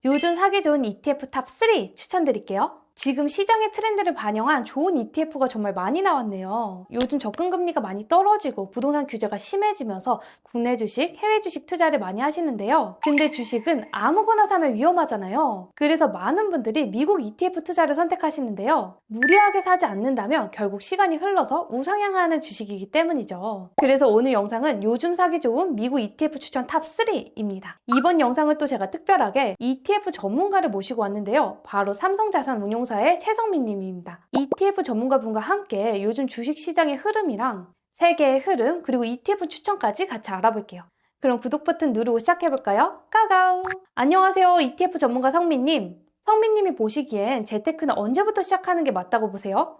요즘 사기 좋은 ETF 탑 3 추천드릴게요. 지금 시장의 트렌드를 반영한 좋은 ETF가 정말 많이 나왔네요. 요즘 접근금리가 많이 떨어지고 부동산 규제가 심해지면서 국내 주식, 해외 주식 투자를 많이 하시는데요. 근데 주식은 아무거나 사면 위험하잖아요. 그래서 많은 분들이 미국 ETF 투자를 선택하시는데요. 무리하게 사지 않는다면 결국 시간이 흘러서 우상향하는 주식이기 때문이죠. 그래서 오늘 영상은 요즘 사기 좋은 미국 ETF 추천 탑 3입니다. 이번 영상은 또 제가 특별하게 ETF 전문가를 모시고 왔는데요. 바로 삼성자산운용사의 최성민 님입니다. ETF 전문가분과 함께 요즘 주식시장의 흐름이랑 세계의 흐름 그리고 ETF 추천까지 같이 알아볼게요. 그럼 구독 버튼 누르고 시작해볼까요? 까가우! 안녕하세요. ETF 전문가 성민님. 성민님이 보시기엔 재테크는 언제부터 시작하는 게 맞다고 보세요?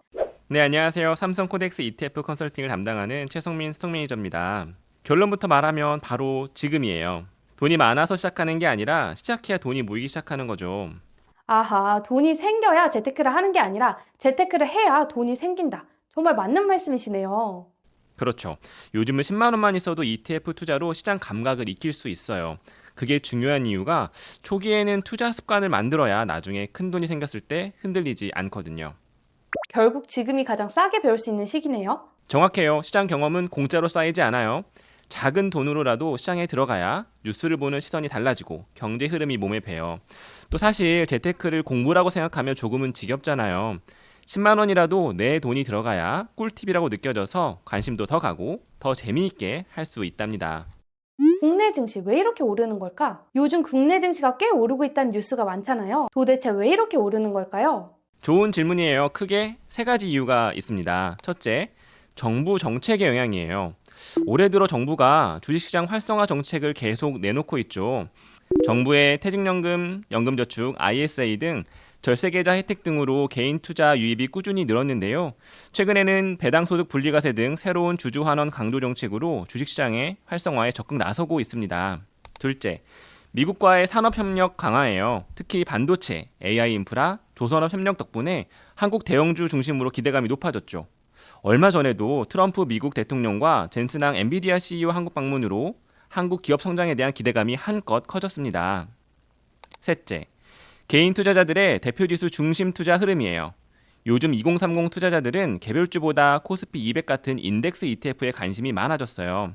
네, 안녕하세요. 삼성 코덱스 ETF 컨설팅을 담당하는 최성민 스톡 매니저입니다. 결론부터 말하면 바로 지금이에요. 돈이 많아서 시작하는 게 아니라 시작해야 돈이 모이기 시작하는 거죠. 아하, 돈이 생겨야 재테크를 하는 게 아니라 재테크를 해야 돈이 생긴다. 정말 맞는 말씀이시네요. 그렇죠. 요즘은 10만 원만 있어도 ETF 투자로 시장 감각을 익힐 수 있어요. 그게 중요한 이유가 초기에는 투자 습관을 만들어야 나중에 큰 돈이 생겼을 때 흔들리지 않거든요. 결국 지금이 가장 싸게 배울 수 있는 시기네요. 정확해요. 시장 경험은 공짜로 쌓이지 않아요. 작은 돈으로라도 시장에 들어가야 뉴스를 보는 시선이 달라지고 경제 흐름이 몸에 배요. 또 사실 재테크를 공부라고 생각하면 조금은 지겹잖아요. 10만 원이라도 내 돈이 들어가야 꿀팁이라고 느껴져서 관심도 더 가고 더 재미있게 할 수 있답니다. 국내 증시 왜 이렇게 오르는 걸까? 요즘 국내 증시가 꽤 오르고 있다는 뉴스가 많잖아요. 도대체 왜 이렇게 오르는 걸까요? 좋은 질문이에요. 크게 세 가지 이유가 있습니다. 첫째, 정부 정책의 영향이에요. 올해 들어 정부가 주식시장 활성화 정책을 계속 내놓고 있죠. 정부의 퇴직연금, 연금저축, ISA 등 절세계좌 혜택 등으로 개인 투자 유입이 꾸준히 늘었는데요. 최근에는 배당소득 분리과세 등 새로운 주주환원 강도 정책으로 주식시장의 활성화에 적극 나서고 있습니다. 둘째, 미국과의 산업협력 강화예요. 특히 반도체, AI 인프라, 조선업 협력 덕분에 한국 대형주 중심으로 기대감이 높아졌죠. 얼마 전에도 트럼프 미국 대통령과 젠슨항 엔비디아 CEO 한국 방문으로 한국 기업 성장에 대한 기대감이 한껏 커졌습니다. 셋째, 개인 투자자들의 대표지수 중심 투자 흐름이에요. 요즘 2030 투자자들은 개별주보다 코스피 200 같은 인덱스 ETF에 관심이 많아졌어요.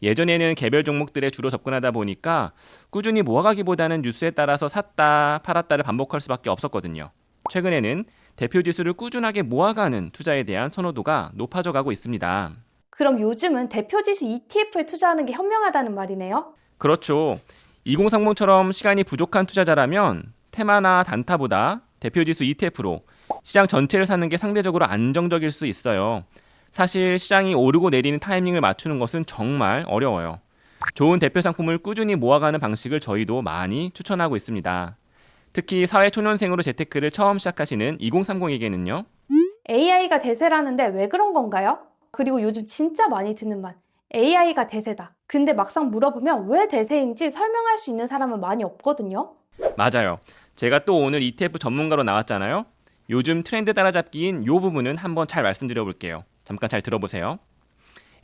예전에는 개별 종목들에 주로 접근하다 보니까 꾸준히 모아가기보다는 뉴스에 따라서 샀다 팔았다를 반복할 수밖에 없었거든요. 최근에는 대표 지수를 꾸준하게 모아가는 투자에 대한 선호도가 높아져 가고 있습니다. 그럼 요즘은 대표지수 ETF에 투자하는 게 현명하다는 말이네요? 그렇죠. 2030처럼 시간이 부족한 투자자라면 테마나 단타보다 대표 지수 ETF로 시장 전체를 사는 게 상대적으로 안정적일 수 있어요. 사실 시장이 오르고 내리는 타이밍을 맞추는 것은 정말 어려워요. 좋은 대표 상품을 꾸준히 모아가는 방식을 저희도 많이 추천하고 있습니다. 특히 사회초년생으로 재테크를 처음 시작하시는 2030에게는요. AI가 대세라는데 왜 그런 건가요? 그리고 요즘 진짜 많이 듣는 말. AI가 대세다. 근데 막상 물어보면 왜 대세인지 설명할 수 있는 사람은 많이 없거든요. 맞아요. 제가 또 오늘 ETF 전문가로 나왔잖아요. 요즘 트렌드 따라잡기인 요 부분은 한번 잘 말씀드려 볼게요. 잠깐 잘 들어보세요.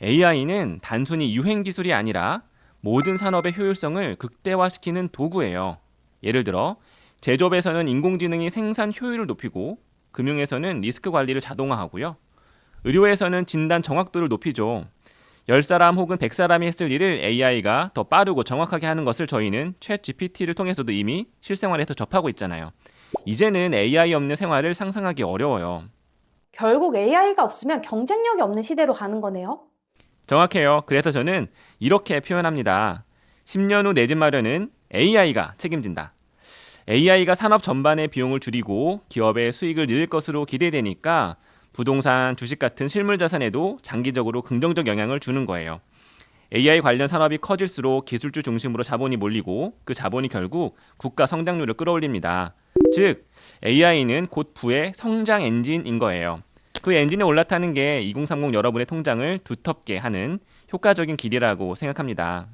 AI는 단순히 유행 기술이 아니라 모든 산업의 효율성을 극대화시키는 도구예요. 예를 들어 제조업에서는 인공지능이 생산 효율을 높이고 금융에서는 리스크 관리를 자동화하고요. 의료에서는 진단 정확도를 높이죠. 10사람 혹은 100사람이 했을 일을 AI가 더 빠르고 정확하게 하는 것을 저희는 챗 GPT를 통해서도 이미 실생활에서 접하고 있잖아요. 이제는 AI 없는 생활을 상상하기 어려워요. 결국 AI가 없으면 경쟁력이 없는 시대로 가는 거네요. 정확해요. 그래서 저는 이렇게 표현합니다. 10년 후 내 집 마련은 AI가 책임진다. AI가 산업 전반의 비용을 줄이고 기업의 수익을 늘릴 것으로 기대되니까 부동산, 주식 같은 실물 자산에도 장기적으로 긍정적 영향을 주는 거예요. AI 관련 산업이 커질수록 기술주 중심으로 자본이 몰리고 그 자본이 결국 국가 성장률을 끌어올립니다. 즉, AI는 곧 부의 성장 엔진인 거예요. 그 엔진에 올라타는 게 2030 여러분의 통장을 두텁게 하는 효과적인 길이라고 생각합니다.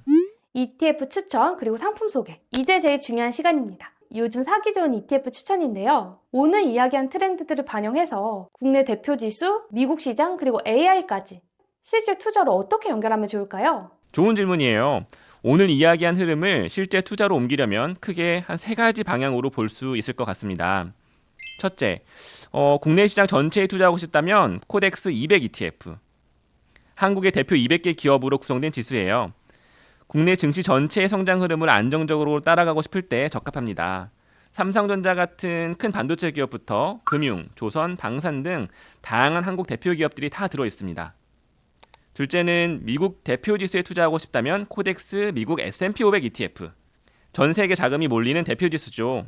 ETF 추천 그리고 상품 소개. 이제 제일 중요한 시간입니다. 요즘 사기 좋은 ETF 추천인데요. 오늘 이야기한 트렌드들을 반영해서 국내 대표 지수, 미국 시장 그리고 AI까지 실제 투자로 어떻게 연결하면 좋을까요? 좋은 질문이에요. 오늘 이야기한 흐름을 실제 투자로 옮기려면 크게 한 세 가지 방향으로 볼 수 있을 것 같습니다. 첫째, 국내 시장 전체에 투자하고 싶다면 코덱스 200 ETF. 한국의 대표 200개 기업으로 구성된 지수예요. 국내 증시 전체의 성장 흐름을 안정적으로 따라가고 싶을 때 적합합니다. 삼성전자 같은 큰 반도체 기업부터 금융, 조선, 방산 등 다양한 한국 대표 기업들이 다 들어 있습니다. 둘째는 미국 대표 지수에 투자하고 싶다면 코덱스 미국 S&P 500 ETF. 전 세계 자금이 몰리는 대표 지수죠.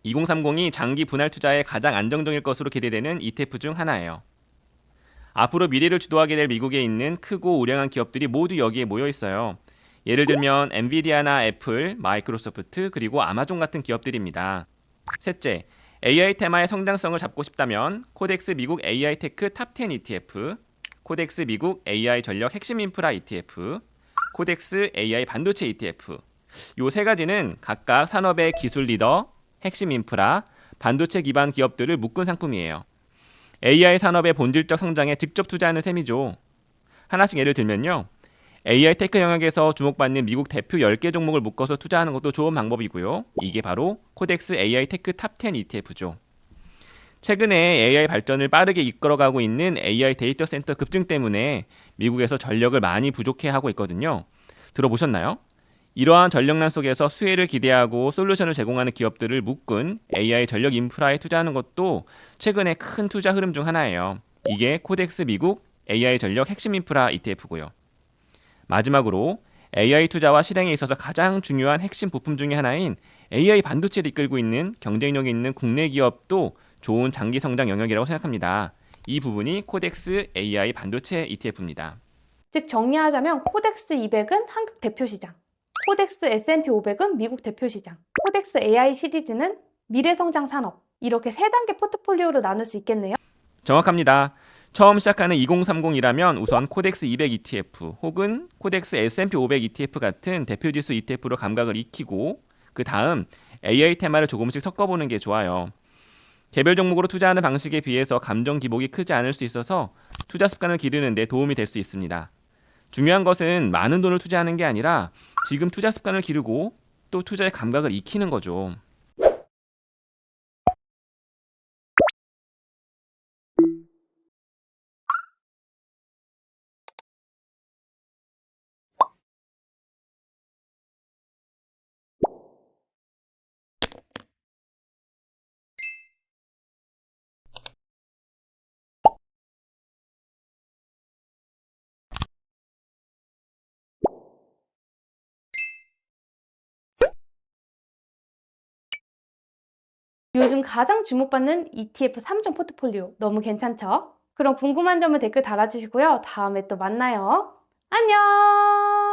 2030이 장기 분할 투자에 가장 안정적일 것으로 기대되는 ETF 중 하나예요. 앞으로 미래를 주도하게 될 미국에 있는 크고 우량한 기업들이 모두 여기에 모여 있어요. 예를 들면 엔비디아나 애플, 마이크로소프트, 그리고 아마존 같은 기업들입니다. 셋째, AI 테마의 성장성을 잡고 싶다면 코덱스 미국 AI 테크 탑10 ETF, 코덱스 미국 AI 전력 핵심 인프라 ETF, 코덱스 AI 반도체 ETF. 요 세 가지는 각각 산업의 기술 리더, 핵심 인프라, 반도체 기반 기업들을 묶은 상품이에요. AI 산업의 본질적 성장에 직접 투자하는 셈이죠. 하나씩 예를 들면요. AI 테크 영역에서 주목받는 미국 대표 10개 종목을 묶어서 투자하는 것도 좋은 방법이고요. 이게 바로 코덱스 AI 테크 탑10 ETF죠. 최근에 AI 발전을 빠르게 이끌어가고 있는 AI 데이터 센터 급증 때문에 미국에서 전력을 많이 부족해하고 있거든요. 들어보셨나요? 이러한 전력난 속에서 수혜를 기대하고 솔루션을 제공하는 기업들을 묶은 AI 전력 인프라에 투자하는 것도 최근에 큰 투자 흐름 중 하나예요. 이게 코덱스 미국 AI 전력 핵심 인프라 ETF고요. 마지막으로 AI 투자와 실행에 있어서 가장 중요한 핵심 부품 중에 하나인 AI 반도체를 이끌고 있는 경쟁력 있는 국내 기업도 좋은 장기 성장 영역이라고 생각합니다. 이 부분이 코덱스 AI 반도체 ETF입니다. 즉 정리하자면 코덱스 200은 한국 대표 시장, 코덱스 S&P 500은 미국 대표 시장, 코덱스 AI 시리즈는 미래 성장 산업. 이렇게 세 단계 포트폴리오로 나눌 수 있겠네요. 정확합니다. 처음 시작하는 2030이라면 우선 코덱스 200 ETF 혹은 코덱스 S&P 500 ETF 같은 대표지수 ETF로 감각을 익히고 그 다음 AI 테마를 조금씩 섞어보는 게 좋아요. 개별 종목으로 투자하는 방식에 비해서 감정 기복이 크지 않을 수 있어서 투자 습관을 기르는 데 도움이 될 수 있습니다. 중요한 것은 많은 돈을 투자하는 게 아니라 지금 투자 습관을 기르고 또 투자의 감각을 익히는 거죠. 요즘 가장 주목받는 ETF 3종 포트폴리오 너무 괜찮죠? 그럼 궁금한 점은 댓글 달아주시고요. 다음에 또 만나요. 안녕!